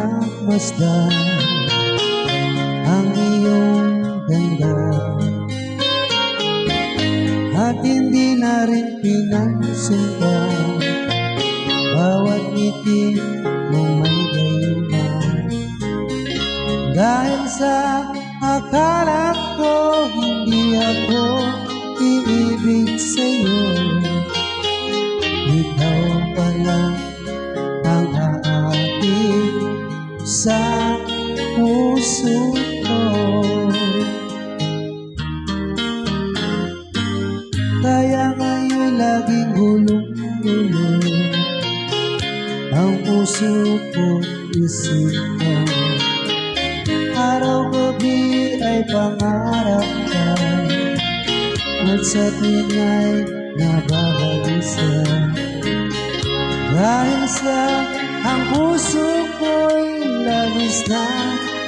pinagmasdan ang iyong ganda, at hindi na rin pinagsundan bawat ngiti mong may gayuma. Dahil sa akala ko hindi ako iibig sa'yo, ikaw pala ang aakit sa puso ko. Kaya ngayon laging gulong-gulong ang puso ko, isip ko. Araw-gabi ay pangarap ka, at sa tuwing ay nababalisa. Dahil sa ang puso ko'y labis na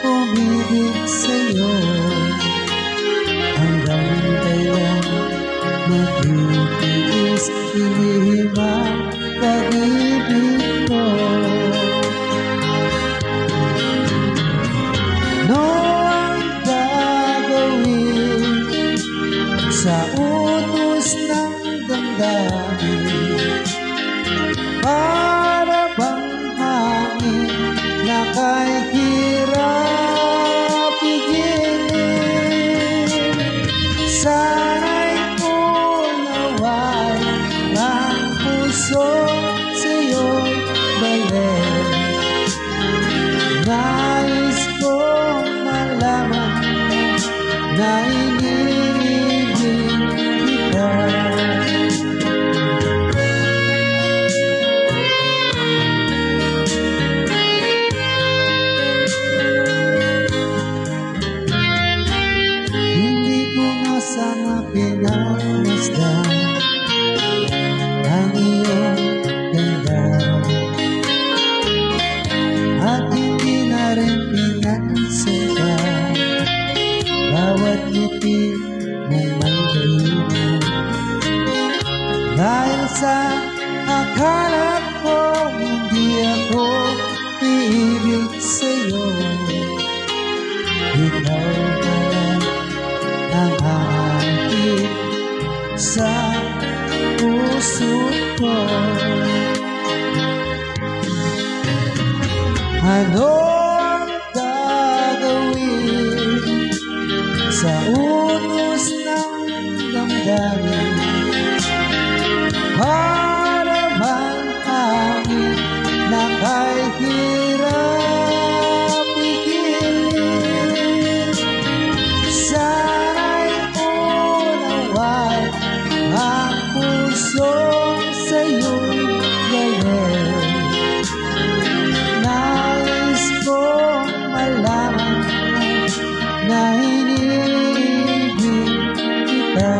umibig sa'yo, hanggang kailan magtitiis inihimang pag-ibig ko. Ano ang gagawin sa utos ng damdamin? Para bang hangin na kahit hirap pigilin? Sana'y unaway ang puso sa'yo'y balik. Nais kong malaman na iniibig kita. Hindi ko na sana pinagmasdan ang iyong ganda, at hindi na rin pinagsundan bawat ngiti mong may gayuma. Dahil sa akala ko hindi ako iibig sa'yo, ikaw pala ang aakit sa puso ko. Ano ang gagawin sa unos ng damdamin? Para bang hangin na kahit hirap pigilin? Sana'y unaway ang puso sa'yo'y gayon. Nais kong malaman na iniibig kita.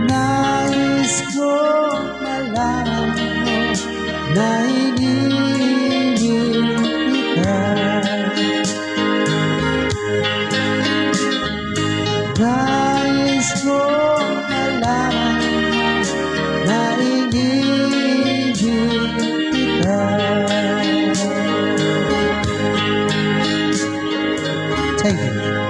Nais kong malaman mo na iniibig kita. Nais kong malaman na iniibig kita. Take it.